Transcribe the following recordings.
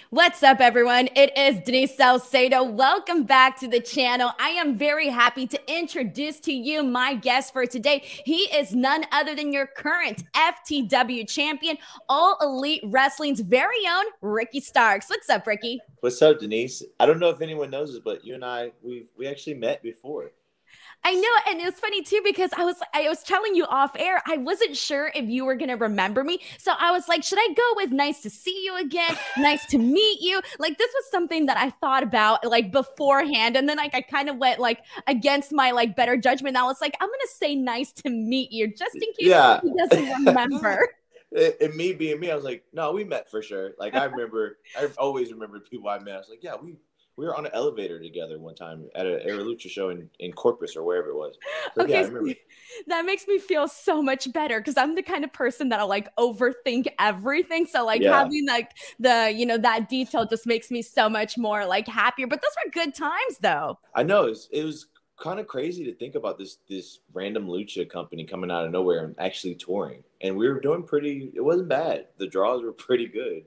What's up, everyone? It is Denise Salcedo. Welcome back to the channel. I am very happy to introduce to you my guest for today. He is none other than your current FTW champion, All Elite Wrestling's very own Ricky Starks. What's up, Ricky? What's up, Denise? I don't know if anyone knows this, but you and I, we actually met before. I know, and it was funny too because I was telling you off air. I wasn't sure if you were gonna remember me, so I was like, should I go with "nice to see you again," "nice to meet you"? Like this was something that I thought about like beforehand, and then like I kind of went like against my like better judgment. I was like, I'm gonna say "nice to meet you" just in case Yeah. he doesn't remember. And me being me, I was like, no, we met for sure. Like I always remember people I met. I was like, yeah, we were on an elevator together one time at a Lucha show in Corpus or wherever it was. So, yeah, I Okay, remember. that makes me feel so much better because I'm the kind of person that'll like overthink everything. So like Yeah, having like that detail just makes me so much more like happier. But those were good times though. I know it was kind of crazy to think about this random Lucha company coming out of nowhere and actually touring, and we were doing pretty. It wasn't bad. The draws were pretty good.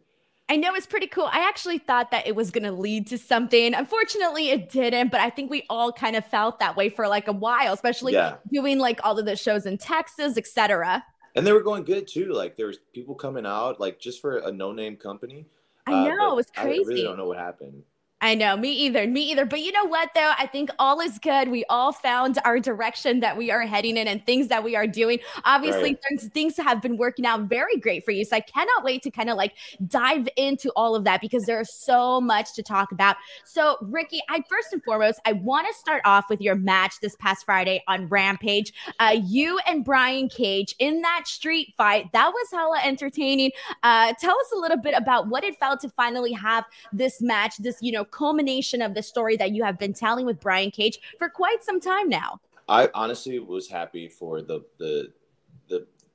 I know it's pretty cool. I actually thought that it was going to lead to something. Unfortunately, it didn't, but I think we all kind of felt that way for like a while, especially Yeah. doing like all of the shows in Texas, etc. And they were going good too. Like there was people coming out, like just for a no-name company. I know, it But was I really crazy. don't know what happened. I know, me either, me either. But you know what, though? I think all is good. We all found our direction that we are heading in and things that we are doing. Right. Obviously, things have been working out very great for you. So I cannot wait to kind of like dive into all of that because there's so much to talk about. So, Ricky, I first and foremost, I want to start off with your match this past Friday on Rampage. You and Brian Cage in that street fight. That was hella entertaining. Tell us a little bit about what it felt to finally have this match, this, culmination of the story that you have been telling with Brian Cage for quite some time now. I honestly was happy for the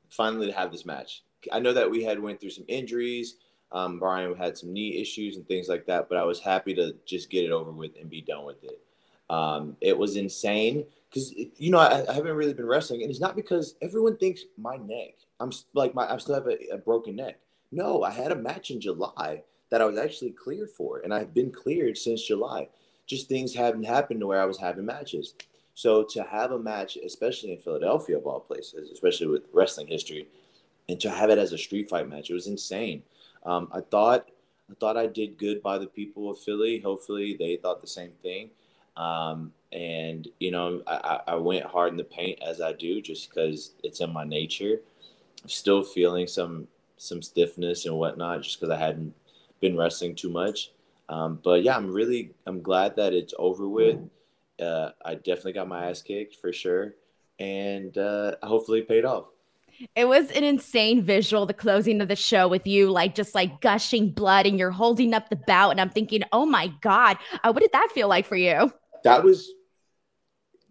finally to have this match. I know that we had went through some injuries. Brian had some knee issues and things like that, but I was happy to just get it over with and be done with it. It was insane because I haven't really been wrestling, and it's not because everyone thinks my neck. I still have a broken neck. No, I had a match in July that I was actually cleared for, and I've been cleared since July. Just things haven't happened to where I was having matches. So to have a match, especially in Philadelphia, of all places, especially with wrestling history, and to have it as a street fight match, it was insane. I thought I did good by the people of Philly. Hopefully, they thought the same thing. And I went hard in the paint as I do, just because it's in my nature. I'm still feeling some stiffness and whatnot, just because I hadn't been wrestling too much. But yeah, I'm glad that it's over with. I definitely got my ass kicked for sure, and hopefully it paid off. It was an insane visual, the closing of the show with you, like just like gushing blood and you're holding up the bout. And I'm thinking, oh my God, what did that feel like for you? That was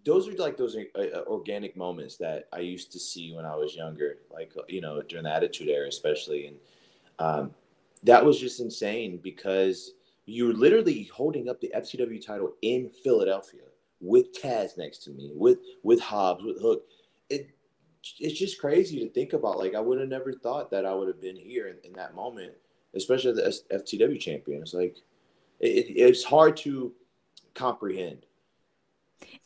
those are like those organic moments that I used to see when I was younger, like during the Attitude Era, especially, and that was just insane because you're literally holding up the FTW title in Philadelphia with Taz next to me, with Hobbs, with Hook. It it's just crazy to think about. Like I would have never thought that I would have been here in that moment, especially the FTW champion. It's like it's hard to comprehend.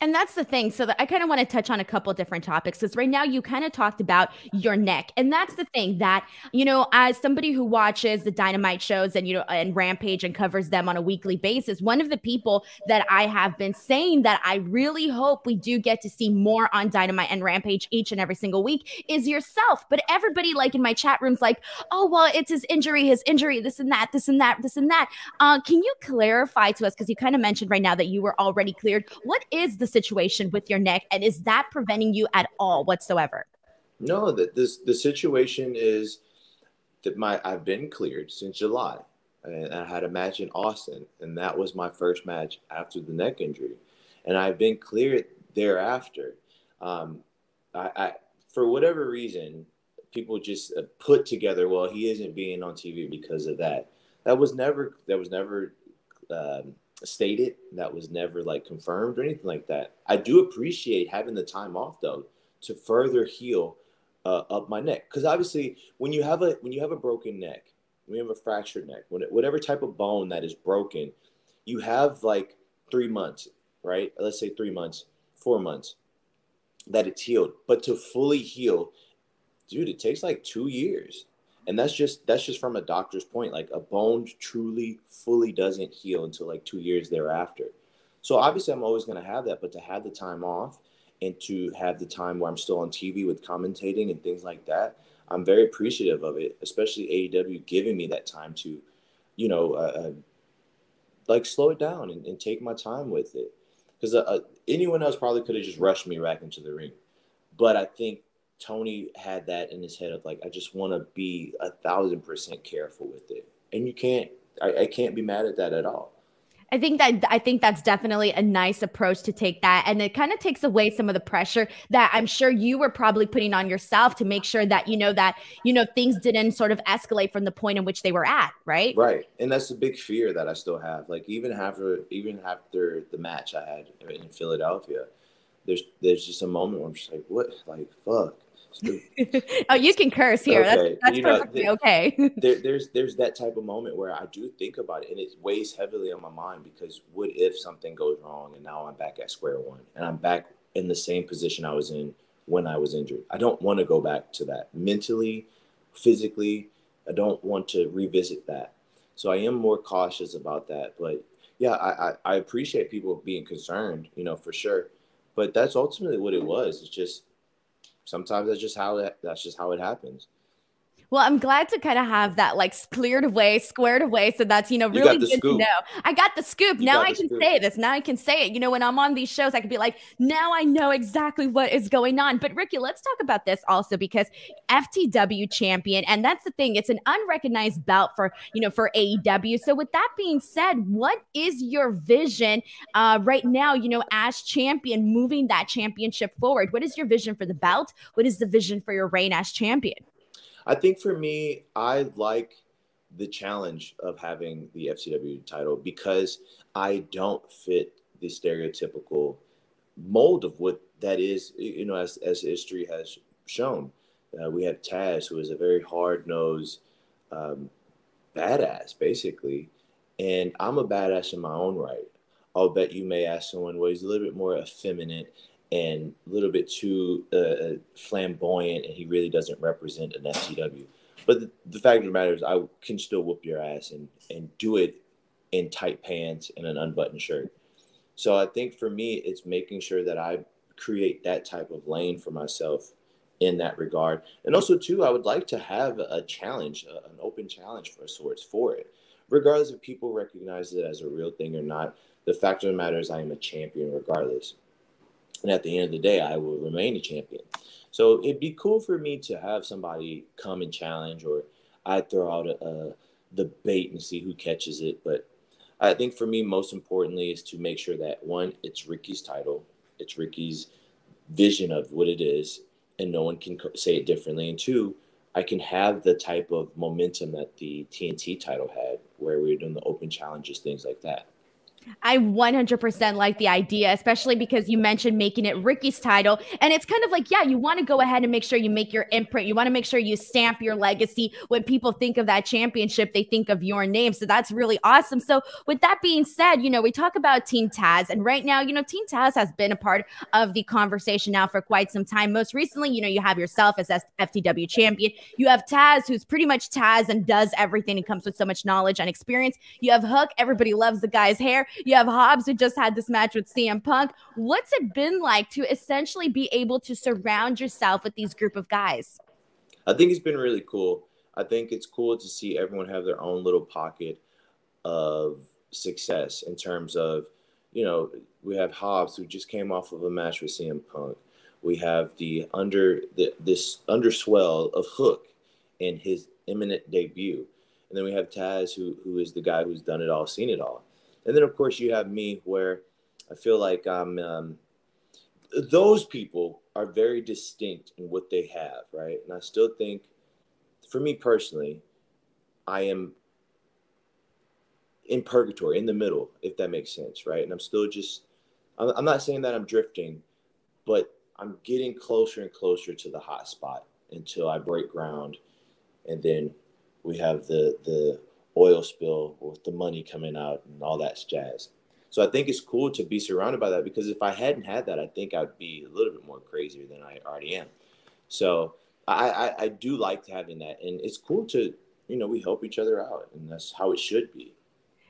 And that's the thing. So I kind of want to touch on a couple different topics because right now you kind of talked about your neck. And that's the thing that, as somebody who watches the Dynamite shows and, and Rampage and covers them on a weekly basis, one of the people that I have been saying that I really hope we do get to see more on Dynamite and Rampage each and every single week is yourself. But everybody like in my chat rooms like, oh, well, it's his injury, this and that, this and that, this and that. Can you clarify to us, because you kind of mentioned right now that you were already cleared. What is the situation with your neck, and is that preventing you at all whatsoever? No, that the situation is that I've been cleared since July, and I had a match in Austin, and that was my first match after the neck injury, and I've been cleared thereafter. I for whatever reason, people just put together, well, he isn't being on TV because of that. That was never stated. That was never like confirmed or anything like that. I do appreciate having the time off though to further heal up my neck, because obviously when you have a broken neck, when you have a fractured neck, whatever type of bone that is broken, you have like 3 months, right? Let's say 3 months, 4 months that it's healed. But to fully heal, dude, it takes like 2 years. And that's just from a doctor's point. Like a bone truly fully doesn't heal until like 2 years thereafter. So obviously I'm always going to have that, but to have the time off and to have the time where I'm still on TV with commentating and things like that, I'm very appreciative of it, especially AEW giving me that time to, you know, like slow it down and take my time with it. Because anyone else probably could have just rushed me back into the ring. But I think Tony had that in his head of like, I just want to be 1,000% careful with it. And you can't, I can't be mad at that at all. I think that's definitely a nice approach to take that. And it kind of takes away some of the pressure that I'm sure you were probably putting on yourself to make sure that, things didn't sort of escalate from the point in which they were at, right? Right. And that's a big fear that I still have. Like even after the match I had in Philadelphia, there's just a moment where I'm just like, what? Like, fuck. Oh, you can curse here. Okay. That's perfectly okay. There's that type of moment where I do think about it, and it weighs heavily on my mind because what if something goes wrong and now I'm back at square one and I'm back in the same position I was in when I was injured? I don't want to go back to that mentally, physically. I don't want to revisit that. So I am more cautious about that. But yeah, I appreciate people being concerned, for sure. But that's ultimately what it was. It's just sometimes that's just how it happens. Well, I'm glad to kind of have that like squared away. So that's, really good to know. I got the scoop. Now I can say this. Now I can say it. When I'm on these shows, I can be like, now I know exactly what is going on. But Ricky, let's talk about this also because FTW champion. And that's the thing. It's an unrecognized belt for AEW. So with that being said, what is your vision right now, as champion, moving that championship forward? What is your vision for the belt? What is the vision for your reign as champion? I think for me, I like the challenge of having the FTW title because I don't fit the stereotypical mold of what that is, as history has shown. We have Taz, who is a very hard-nosed badass, basically. And I'm a badass in my own right. I'll bet you may ask someone, well, he's a little bit more effeminate and a little bit too flamboyant, and he really doesn't represent an FTW. But the fact of the matter is I can still whoop your ass and do it in tight pants and an unbuttoned shirt. So I think for me, it's making sure that I create that type of lane for myself in that regard. And also, too, I would like to have a challenge, an open challenge for sorts for it. Regardless if people recognize it as a real thing or not, the fact of the matter is I am a champion regardless. And at the end of the day, I will remain a champion. So it'd be cool for me to have somebody come and challenge, or I'd throw out the bait and see who catches it. But I think for me, most importantly, is to make sure that, one, it's Ricky's title. It's Ricky's vision of what it is, and no one can say it differently. And two, I can have the type of momentum that the TNT title had, where we were doing the open challenges, things like that. I 100% like the idea, especially because you mentioned making it Ricky's title. And it's kind of like, yeah, you want to go ahead and make sure you make your imprint. You want to make sure you stamp your legacy. When people think of that championship, they think of your name. So that's really awesome. So with that being said, we talk about Team Taz. And right now, Team Taz has been a part of the conversation now for quite some time. Most recently, you have yourself as FTW champion. You have Taz, who's pretty much Taz and does everything and comes with so much knowledge and experience. You have Hook. Everybody loves the guy's hair. You have Hobbs, who just had this match with CM Punk. What's it been like to essentially be able to surround yourself with these group of guys? I think it's been really cool. I think it's cool to see everyone have their own little pocket of success in terms of, we have Hobbs, who just came off of a match with CM Punk. We have this underswell of Hook in his imminent debut. And then we have Taz, who is the guy who's done it all, seen it all. And then, of course, you have me, where I feel like those people are very distinct in what they have, right? And I still think, for me personally, I am in purgatory, in the middle, if that makes sense, right? And I'm still I'm not saying that I'm drifting, but I'm getting closer and closer to the hot spot until I break ground and then we have the oil spill with the money coming out and all that jazz. So I think it's cool to be surrounded by that, because if I hadn't had that, I think I'd be a little bit more crazier than I already am. So I do like having that, and it's cool to, we help each other out, and that's how it should be.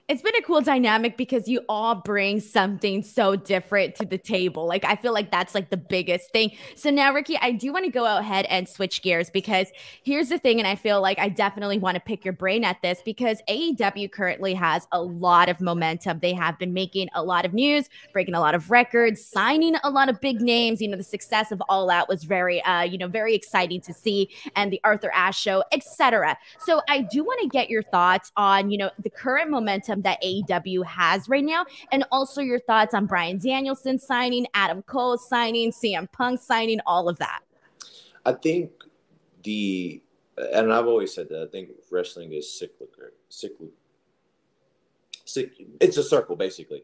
It's been a cool dynamic because you all bring something so different to the table. Like, I feel like that's like the biggest thing. So now, Ricky, I do want to go ahead and switch gears, because here's the thing. And I feel like I definitely want to pick your brain at this, because AEW currently has a lot of momentum. They have been making a lot of news, breaking a lot of records, signing a lot of big names. You know, the success of All Out was very, very exciting to see, and the Arthur Ashe show, etc. So I do want to get your thoughts on, the current momentum that AEW has right now, and also your thoughts on Bryan Danielson signing, Adam Cole signing, CM Punk signing, all of that. I think and I've always said that, I think wrestling is cyclical. It's a circle, basically.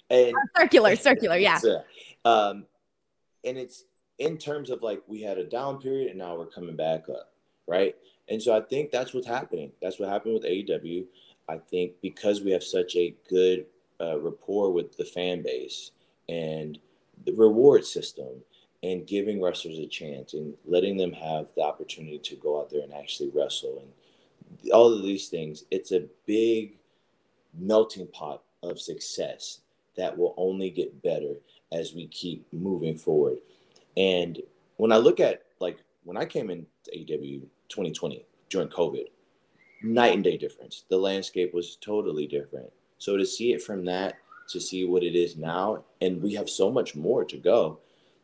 And circular, yeah. And it's in terms of, like, we had a down period and now we're coming back up, right? And so I think that's what's happening. That's what happened with AEW. I think because we have such a good rapport with the fan base and the reward system, and giving wrestlers a chance and letting them have the opportunity to go out there and actually wrestle and all of these things, it's a big melting pot of success that will only get better as we keep moving forward. And when I look at, like, when I came into AEW 2020 during COVID, night and day difference. The landscape was totally different. So to see it from that to see what it is now, and we have so much more to go,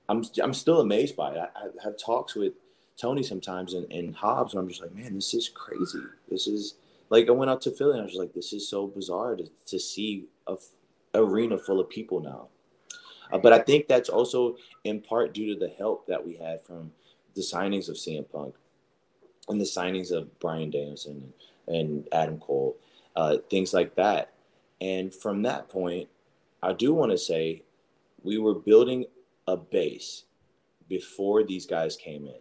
I'm still amazed by it. I have talks with Tony sometimes and Hobbs, and I'm just like, man, this is crazy. This is, like, I went out to Philly and I was like, this is so bizarre to see a arena full of people now. But I think that's also in part due to the help that we had from the signings of CM Punk and the signings of Bryan Danielson and Adam Cole, things like that. And from that point, I do want to say we were building a base before these guys came in.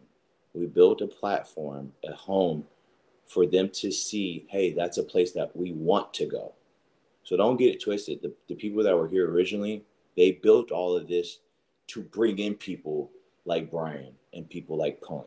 We built a platform, a home for them to see, hey, that's a place that we want to go. So don't get it twisted. The people that were here originally, they built all of this to bring in people like Bryan and people like Punk.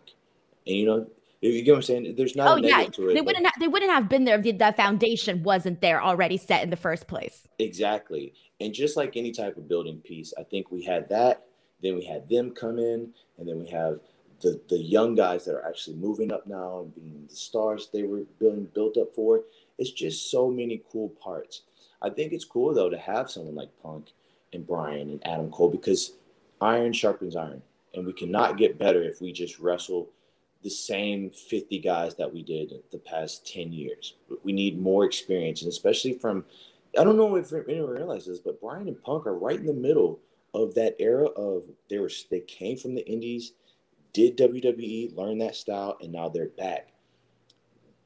And, you get what I'm saying? There's not a negative to it. They wouldn't have been there if the foundation wasn't there already set in the first place. Exactly. And just like any type of building piece, I think we had that. Then we had them come in, and then we have the young guys that are actually moving up now and being the stars they were being built up for. It's just so many cool parts. I think it's cool, though, to have someone like Punk and Bryan and Adam Cole, because iron sharpens iron, and we cannot get better if we just wrestle the same 50 guys that we did the past 10 years. We need more experience, and especially from, I don't know if anyone realizes this, but Bryan and Punk are right in the middle of that era of they came from the indies, did WWE, learned that style, and now they're back.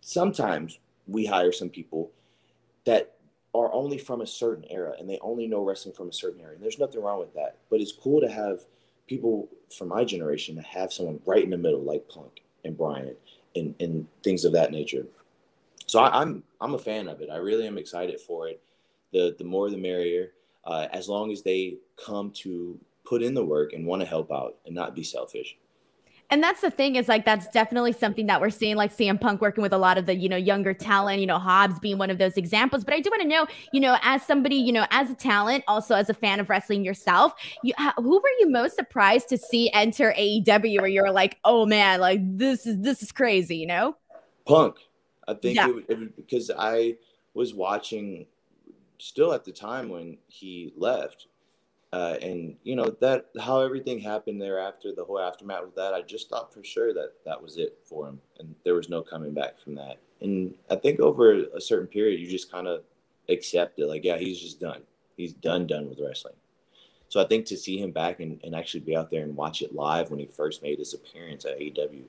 Sometimes we hire some people that are only from a certain era and they only know wrestling from a certain era. And there's nothing wrong with that. But it's cool to have people from my generation to have someone right in the middle like Punk and Bryan and things of that nature. So I'm a fan of it. I really am excited for it. The more the merrier, as long as they come to put in the work and want to help out and not be selfish. And that's the thing, is like, that's definitely something that we're seeing, like CM Punk working with a lot of the, younger talent, Hobbs being one of those examples. But I do want to know, as somebody, as a talent, also as a fan of wrestling yourself, who were you most surprised to see enter AEW, where you're like, oh man, like this is crazy, Punk. I think it because I was watching still at the time when he left. And that how everything happened thereafter, the whole aftermath of that, I just thought for sure that was it for him, and there was no coming back from that. And I think over a certain period, you just kind of accept it, like, yeah, he's just done. He's done with wrestling. So I think to see him back and actually be out there and watch it live when he first made his appearance at AEW,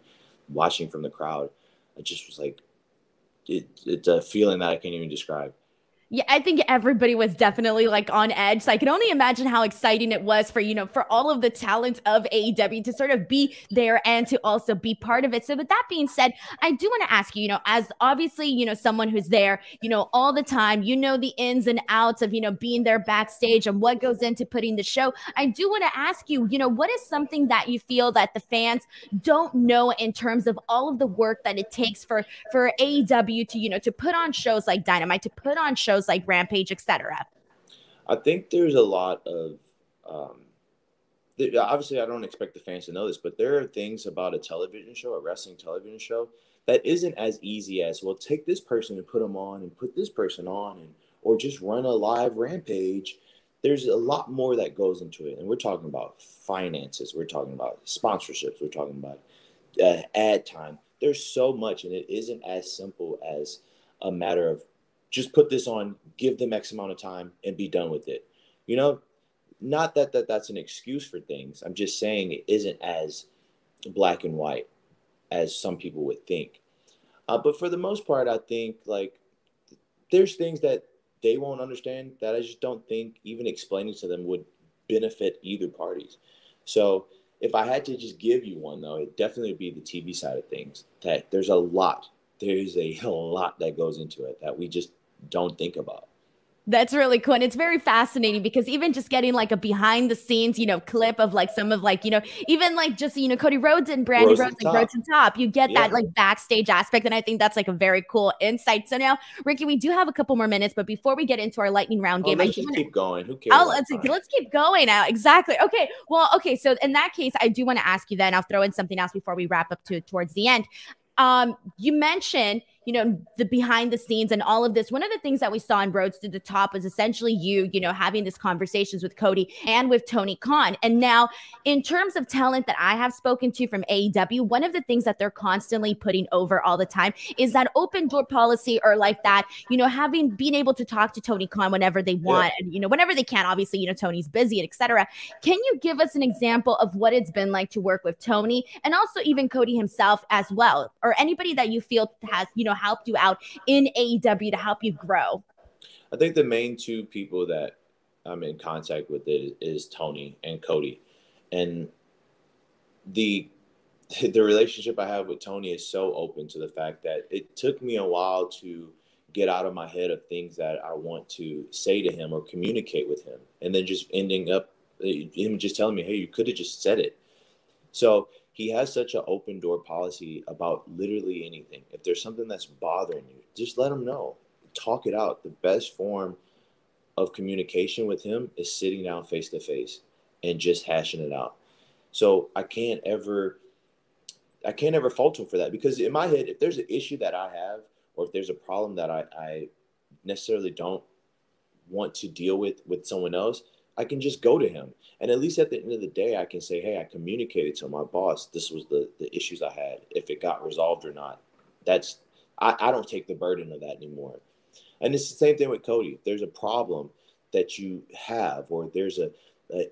watching from the crowd, I just was like, it's a feeling that I can't even describe. Yeah, I think everybody was definitely like on edge. So I can only imagine how exciting it was for, for all of the talent of AEW to sort of be there and to also be part of it. So with that being said, I do want to ask you, as obviously, someone who's there, all the time, the ins and outs of, being there backstage and what goes into putting the show. I do want to ask you, what is something that you feel that the fans don't know in terms of all of the work that it takes for AEW to, to put on shows like Dynamite, to put on shows like Rampage, etc.? I think there's a lot of obviously I don't expect the fans to know this, but there are things about a television show, a wrestling television show, that isn't as easy as, well, take this person and put them on and put this person on, and or just run a live Rampage. There's a lot more that goes into it, and we're talking about finances, we're talking about sponsorships, we're talking about ad time. There's so much, and it isn't as simple as a matter of just put this on, give them X amount of time, and be done with it. Not that's an excuse for things. I'm just saying it isn't as black and white as some people would think. But for the most part, I think like there's things that they won't understand that I just don't think even explaining to them would benefit either parties. So if I had to just give you one, though, it definitely would be the TV side of things. That there's a lot that goes into it that we just don't think about. That's really cool. And it's very fascinating because even just getting like a behind the scenes, clip of like some of like, even like just, Cody Rhodes and Brandon Rhodes, like Rhodes and Top, you get that like backstage aspect. And I think that's like a very cool insight. So now, Ricky, we do have a couple more minutes, but before we get into our lightning round game, let's just keep going. Who cares? Let's keep going now. Exactly. Okay. Well, okay. So in that case, I do want to ask you then, I'll throw in something else before we wrap up towards the end. You mentioned, the behind the scenes and all of this. One of the things that we saw in Rhodes to the Top was essentially you, having these conversations with Cody and with Tony Khan. And now in terms of talent that I have spoken to from AEW, one of the things that they're constantly putting over all the time is that open door policy, or like that, being able to talk to Tony Khan whenever they want, and, whenever they can. Obviously, Tony's busy and etc. Can you give us an example of what it's been like to work with Tony and also even Cody himself as well, or anybody that you feel has, helped you out in AEW to help you grow? I think the main two people that I'm in contact with is Tony and Cody. And the relationship I have with Tony is so open to the fact that it took me a while to get out of my head of things that I want to say to him or communicate with him. And then just ending up him just telling me, hey, you could have just said it. So he has such an open door policy about literally anything. If there's something that's bothering you, just let him know. Talk it out. The best form of communication with him is sitting down face to face and just hashing it out. So I can't ever fault him for that, because in my head, if there's an issue that I have, or if there's a problem that I necessarily don't want to deal with someone else, I can just go to him. And at least at the end of the day, I can say, hey, I communicated to my boss. This was the issues I had. If it got resolved or not, I don't take the burden of that anymore. And it's the same thing with Cody. If there's a problem that you have, or there's a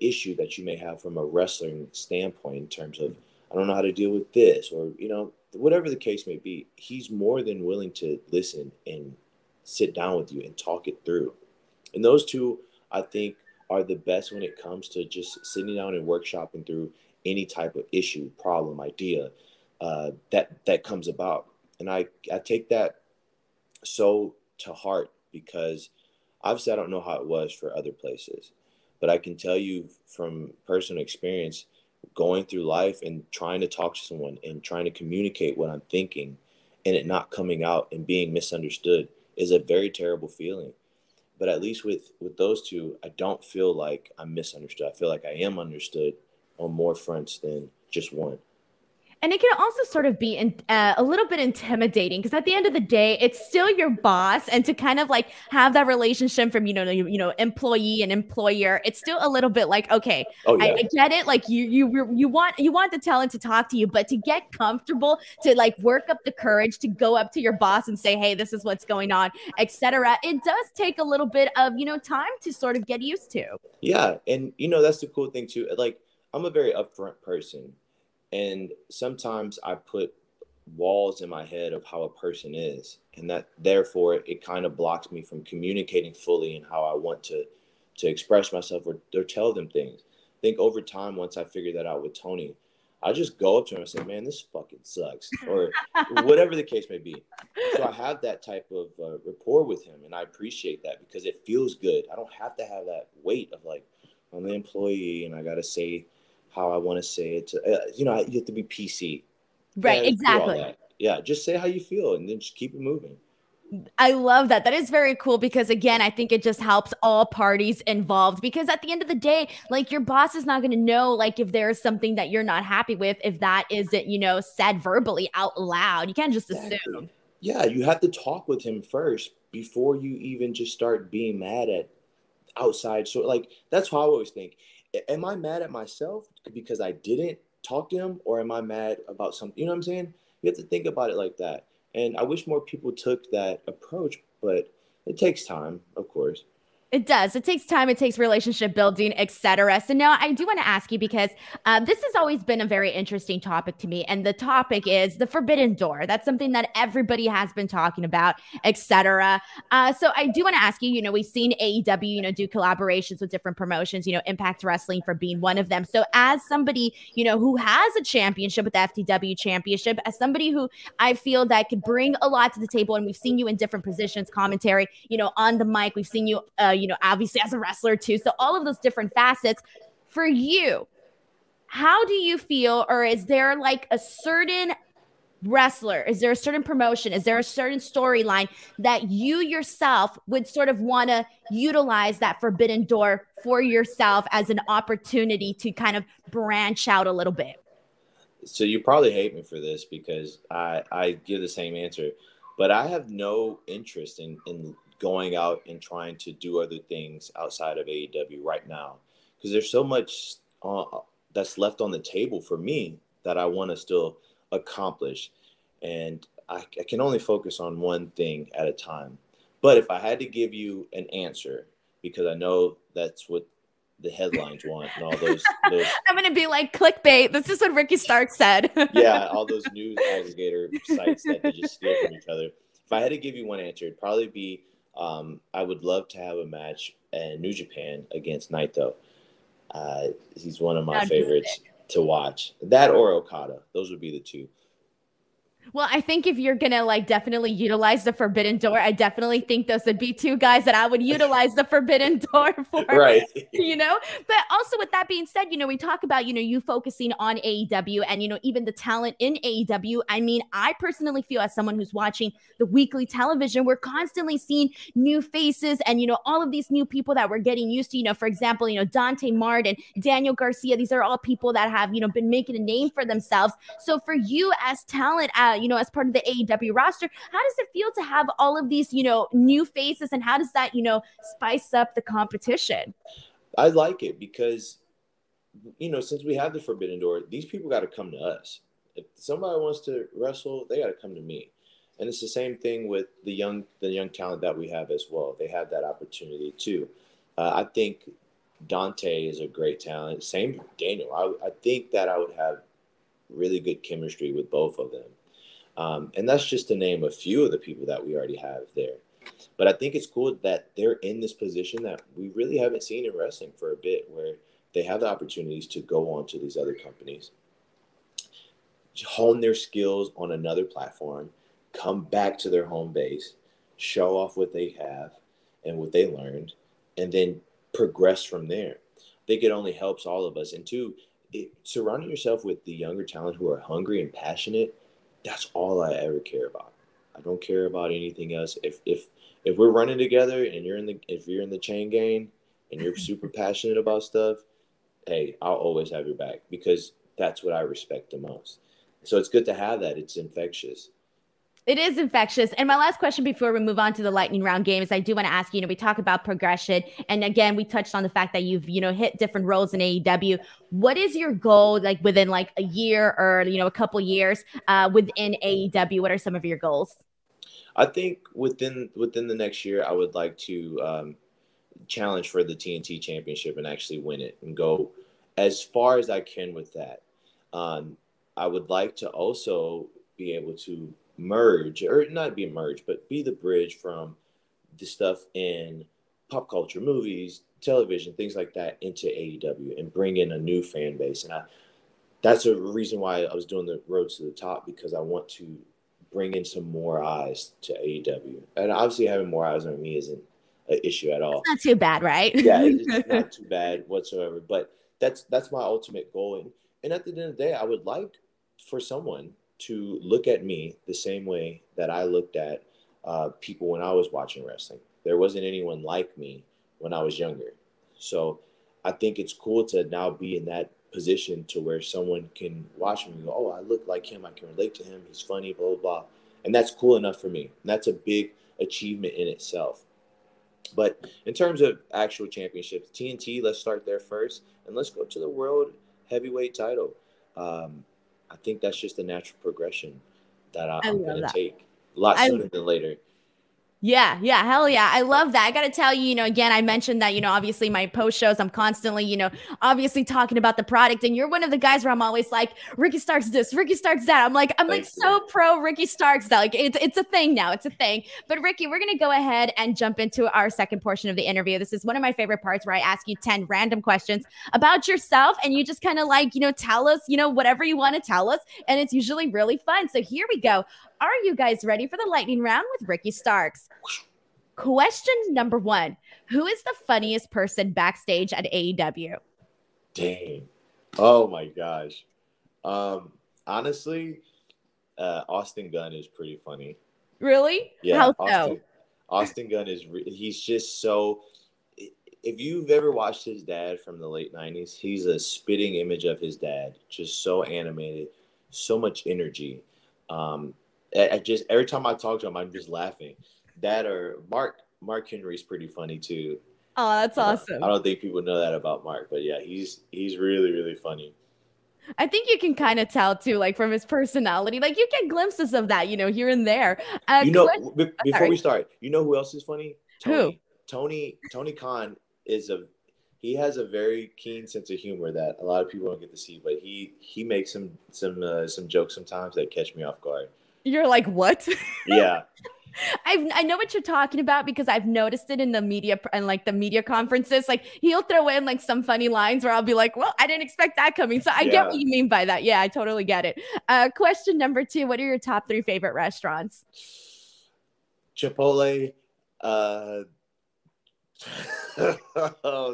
issue that you may have from a wrestling standpoint in terms of, I don't know how to deal with this, or, whatever the case may be, he's more than willing to listen and sit down with you and talk it through. And those two, I think, are the best when it comes to just sitting down and workshopping through any type of issue, problem, idea that comes about. And I take that so to heart, because obviously I don't know how it was for other places, but I can tell you from personal experience, going through life and trying to talk to someone and trying to communicate what I'm thinking and it not coming out and being misunderstood is a very terrible feeling. But at least with those two, I don't feel like I'm misunderstood. I feel like I am understood on more fronts than just one. And it can also sort of be a little bit intimidating, because at the end of the day, it's still your boss, and to kind of like have that relationship from employee and employer, it's still a little bit like, okay, I get it. Like you want the talent to talk to you, but to get comfortable, to like work up the courage to go up to your boss and say, hey, this is what's going on, etc. It does take a little bit of time to sort of get used to. Yeah, and that's the cool thing too. Like, I'm a very upfront person. And sometimes I put walls in my head of how a person is, and that therefore it kind of blocks me from communicating fully and how I want to express myself or tell them things. I think over time, once I figured that out with Tony, I just go up to him and say, "Man, this fucking sucks," or whatever the case may be. So I have that type of rapport with him, and I appreciate that because it feels good. I don't have to have that weight of like, I'm the employee and I got to say how I want to say it. You have to be PC. Right, Yeah, screw all exactly. that. Yeah, just say how you feel and then just keep it moving. I love that. That is very cool because, again, I think it just helps all parties involved because at the end of the day, like your boss is not going to know, like, if there's something that you're not happy with, if that isn't, said verbally out loud. You can't just Exactly. assume. Yeah, you have to talk with him first before you even just start being mad at outside. So, like, that's how I always think. Am I mad at myself because I didn't talk to him, or am I mad about something? You know what I'm saying? You have to think about it like that. And I wish more people took that approach, but it takes time, of course. It does. It takes time. It takes relationship building, etc. So now I do want to ask you because this has always been a very interesting topic to me, and the topic is the forbidden door. That's something that everybody has been talking about, etc. So I do want to ask you. We've seen AEW, do collaborations with different promotions. Impact Wrestling for being one of them. So as somebody, who has a championship with the FTW Championship, as somebody who I feel that could bring a lot to the table, and we've seen you in different positions, commentary, on the mic. We've seen you, obviously as a wrestler too. So all of those different facets for you, how do you feel, or is there like a certain wrestler? Is there a certain promotion? Is there a certain storyline that you yourself would sort of want to utilize that forbidden door for yourself as an opportunity to kind of branch out a little bit? So you probably hate me for this because I give the same answer, but I have no interest in going out and trying to do other things outside of AEW right now because there's so much that's left on the table for me that I want to still accomplish, and I can only focus on one thing at a time. But if I had to give you an answer, because I know that's what the headlines want and all those I'm gonna be like clickbait. This is what Ricky Stark said. yeah, all those news aggregator sites that they just steal from each other. If I had to give you one answer, it'd probably be I would love to have a match in New Japan against Naito. He's one of my favorites to watch. That or Okada. Those would be the two. Well, I think if you're gonna like definitely utilize the forbidden door, I definitely think those would be two guys that I would utilize the forbidden door for. Right. But also with that being said, we talk about, you focusing on AEW and, even the talent in AEW. I mean, I personally feel as someone who's watching the weekly television, we're constantly seeing new faces and, all of these new people that we're getting used to, for example, Dante Martin, Daniel Garcia, these are all people that have, been making a name for themselves. So for you as talent, as part of the AEW roster, how does it feel to have all of these, new faces, and how does that, spice up the competition? I like it because, since we have the forbidden door, these people got to come to us. If somebody wants to wrestle, they got to come to me. And it's the same thing with the young talent that we have as well. They have that opportunity too. I think Dante is a great talent. Same Daniel. I think that I would have really good chemistry with both of them. And that's just to name a few of the people that we already have there. But I think it's cool that they're in this position that we really haven't seen in wrestling for a bit, where they have the opportunities to go on to these other companies, hone their skills on another platform, come back to their home base, show off what they have and what they learned, and then progress from there. I think it only helps all of us. And two, surrounding yourself with the younger talent who are hungry and passionate, that's all I ever care about. I don't care about anything else. If we're running together and if you're in the chain gang and you're super passionate about stuff, hey, I'll always have your back because that's what I respect the most. So it's good to have that. It's infectious. It is infectious. And my last question before we move on to the lightning round game is I do want to ask you, we talk about progression. And again, we touched on the fact that you've, hit different roles in AEW. What is your goal, like within like a year or, a couple years within AEW? What are some of your goals? I think within the next year, I would like to challenge for the TNT championship and actually win it and go as far as I can with that. I would like to also be able to merge, or not be merged, but be the bridge from the stuff in pop culture, movies, television, things like that into AEW and bring in a new fan base. And that's a reason why I was doing the Rhodes to the Top, because I want to bring in some more eyes to AEW. And obviously having more eyes on me isn't an issue at all. It's not too bad, right? Yeah, it's not too bad whatsoever. But that's my ultimate goal. And at the end of the day, I would like for someone to look at me the same way that I looked at people when I was watching wrestling. There wasn't anyone like me when I was younger. So I think it's cool to now be in that position to where someone can watch me and go, oh, I look like him. I can relate to him. He's funny, blah, blah, blah. And that's cool enough for me. And that's a big achievement in itself. But in terms of actual championships, TNT, let's start there first. And let's go to the world heavyweight title. I think that's just a natural progression that I'm going to take a lot sooner than later. Yeah, hell yeah. I love that. I got to tell you, again, I mentioned that, obviously my post shows, I'm constantly, obviously talking about the product. And you're one of the guys where I'm always like, Ricky Starks this, Ricky Starks that. I'm like so pro Ricky Starks that. Like, it's a thing now. It's a thing. But Ricky, we're going to go ahead and jump into our second portion of the interview. This is one of my favorite parts where I ask you 10 random questions about yourself. And you just kind of like, tell us, whatever you want to tell us. And it's usually really fun. So here we go. Are you guys ready for the lightning round with Ricky Starks? Question number 1. Who is the funniest person backstage at AEW? Dang. Oh my gosh. Honestly, Austin Gunn is pretty funny. Really? Yeah. How so? Austin Gunn he's just so, if you've ever watched his dad from the late 90s, he's a spitting image of his dad. Just so animated, so much energy. Every time I talk to him, I'm just laughing. That or Mark Henry's pretty funny too. Oh, that's awesome. I don't think people know that about Mark, but yeah, he's really, really funny. I think you can kind of tell too, like from his personality, like you get glimpses of that, here and there. Before we start, who else is funny? Who? Tony Khan he has a very keen sense of humor that a lot of people don't get to see, but he makes some jokes sometimes that catch me off guard. You're like, what? Yeah. I know what you're talking about because I've noticed it in the media and like the media conferences. Like he'll throw in like some funny lines where I'll be like, well, I didn't expect that coming. So I get what you mean by that. Yeah, I totally get it. Question number 2. What are your top 3 favorite restaurants? Chipotle. Oh,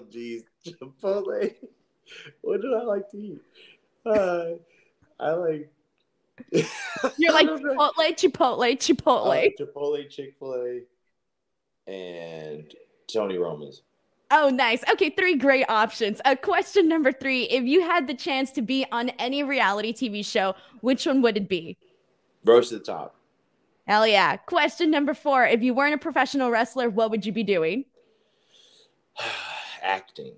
geez. Chipotle. What do I like to eat? I like... You're like Chipotle, Chick-fil-A, and Tony Roma's. Oh, nice. Okay, 3 great options. Question number 3. If you had the chance to be on any reality TV show, which one would it be? Rhodes to the Top. Hell yeah. Question number 4. If you weren't a professional wrestler, what would you be doing? Acting.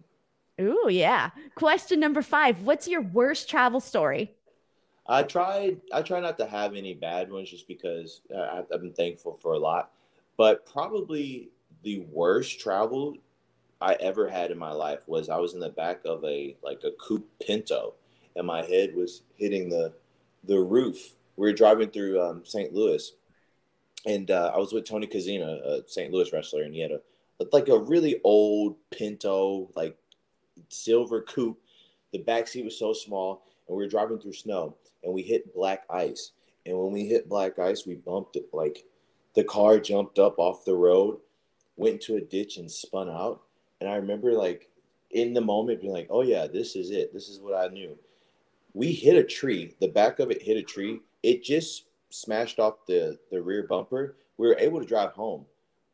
Ooh, yeah. Question number 5. What's your worst travel story? I try not to have any bad ones just because I've been thankful for a lot. But probably the worst travel I ever had in my life was I was in the back of a coupe Pinto, and my head was hitting the roof. We were driving through St. Louis, and I was with Tony Kazina, a St. Louis wrestler, and he had a really old Pinto, like silver coupe. The back seat was so small, and we were driving through snow, and we hit black ice. And when we hit black ice, we bumped it. Like the car jumped up off the road, went into a ditch, and spun out. And I remember, like, in the moment being like, oh, yeah, this is it. This is what I knew. We hit a tree. The back of it hit a tree. It just smashed off the rear bumper. We were able to drive home.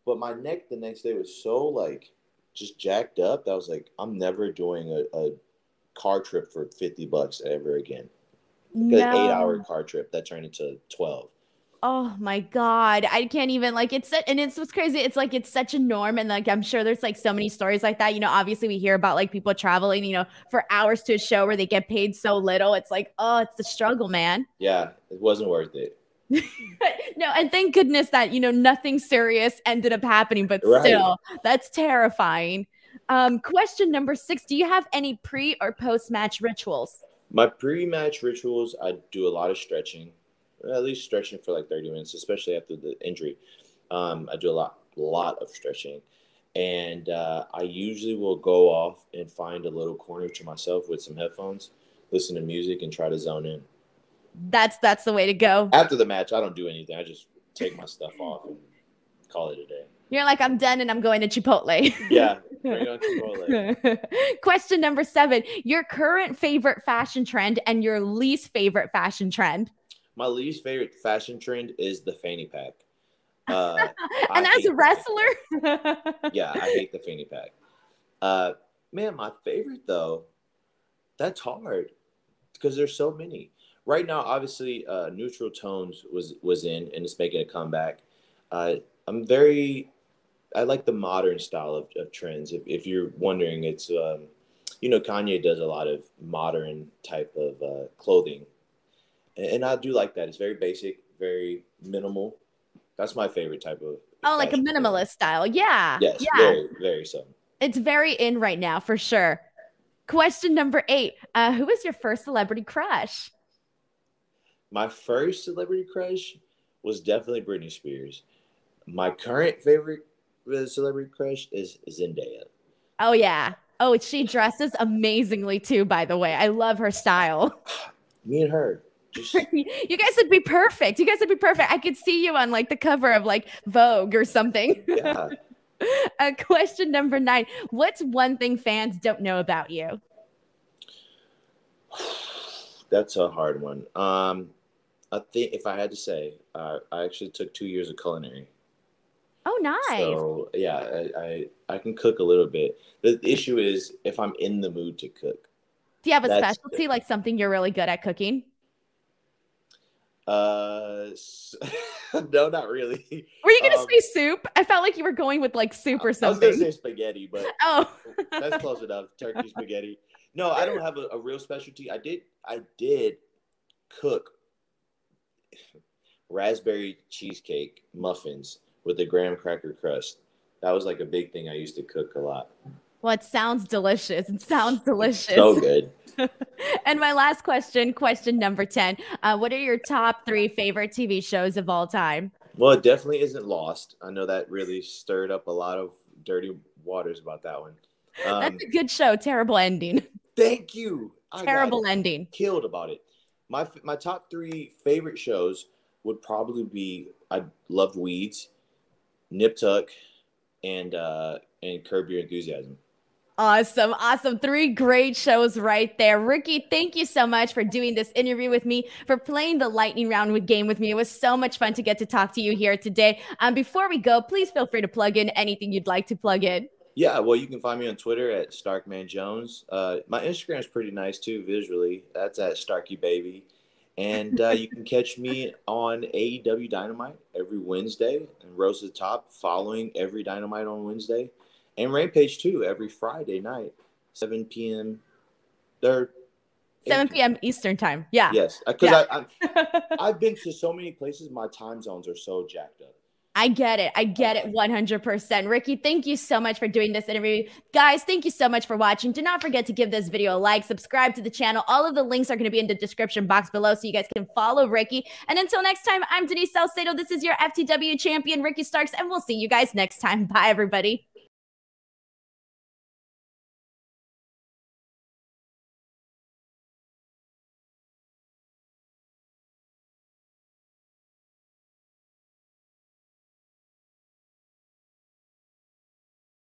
But my neck the next day was so, like, just jacked up that I was like, I'm never doing a car trip for $50 ever again. No. An 8-hour car trip that turned into 12. Oh my God. I can't even it's what's crazy. It's like, it's such a norm. And like, I'm sure there's like so many stories like that. Obviously we hear about like people traveling, for hours to a show where they get paid so little. It's like, oh, it's the struggle, man. Yeah. It wasn't worth it. No. And thank goodness that, nothing serious ended up happening, but still that's terrifying. Question number 6. Do you have any pre or post match rituals? My pre-match rituals, I do a lot of stretching. at least stretching for like 30 minutes, especially after the injury. I do a lot of stretching. And I usually will go off and find a little corner to myself with some headphones, listen to music, and try to zone in. That's the way to go. After the match, I don't do anything. I just take my stuff off and call it a day. You're like, I'm done and I'm going to Chipotle. Yeah, bring on Chipotle. Question number 7. Your current favorite fashion trend and your least favorite fashion trend. My least favorite fashion trend is the fanny pack. And as a wrestler? Yeah, I hate the fanny pack. Man, my favorite, though, that's hard because there's so many. Right now, obviously, neutral tones was in, and it's making a comeback. I like the modern style of trends. If you're wondering, it's, Kanye does a lot of modern type of clothing. And I do like that. It's very basic, very minimal. That's my favorite type of. Oh, like a minimalist style. Yeah. Yes, yeah. very, very so. It's very in right now, for sure. Question number 8. Who was your first celebrity crush? My first celebrity crush was definitely Britney Spears. My current favorite celebrity crush is Zendaya. Oh, yeah. Oh, she dresses amazingly, too, by the way. I love her style. Me and her. You guys would be perfect. I could see you on like the cover of like Vogue or something. Yeah. Question number 9. What's one thing fans don't know about you? That's a hard one. I think if I had to say, I actually took 2 years of culinary. Oh, nice. So yeah, I can cook a little bit. The issue is if I'm in the mood to cook. Do you have a specialty, like something you're really good at cooking? No, not really. Were you gonna say soup? I felt like you were going with like soup or something. I was gonna say spaghetti, but that's close enough. Turkey spaghetti. No, I don't have a real specialty. I did cook raspberry cheesecake muffins with a graham cracker crust. That was like a big thing I used to cook a lot. Well, it sounds delicious. So good. And my last question number 10. What are your top 3 favorite TV shows of all time? Well, it definitely isn't Lost. I know that really stirred up a lot of dirty waters about that one. That's a good show. Terrible ending. Thank you. Terrible ending. Killed about it. My top 3 favorite shows would probably be, I loved Weeds, Nip Tuck, and Curb Your Enthusiasm. Awesome. 3 great shows right there. Ricky, thank you so much for doing this interview with me, for playing the lightning round game with me. It was so much fun to get to talk to you here today. Before we go, please feel free to plug in anything you'd like to plug in. Yeah, well, you can find me on Twitter at StarkmanJones. My Instagram is pretty nice too, visually. That's at StarkyBaby. And you can catch me on AEW Dynamite every Wednesday and Rose to the Top following every Dynamite on Wednesday. And Rampage, too, every Friday night, 7 p.m. 7 p.m. Eastern time. Yeah. Yes. Because I've been to so many places, my time zones are so jacked up. I get it 100%. Ricky, thank you so much for doing this interview. Guys, thank you so much for watching. Do not forget to give this video a like, subscribe to the channel. All of the links are going to be in the description box below so you guys can follow Ricky. And until next time, I'm Denise Salcedo. This is your FTW champion, Ricky Starks, and we'll see you guys next time. Bye, everybody.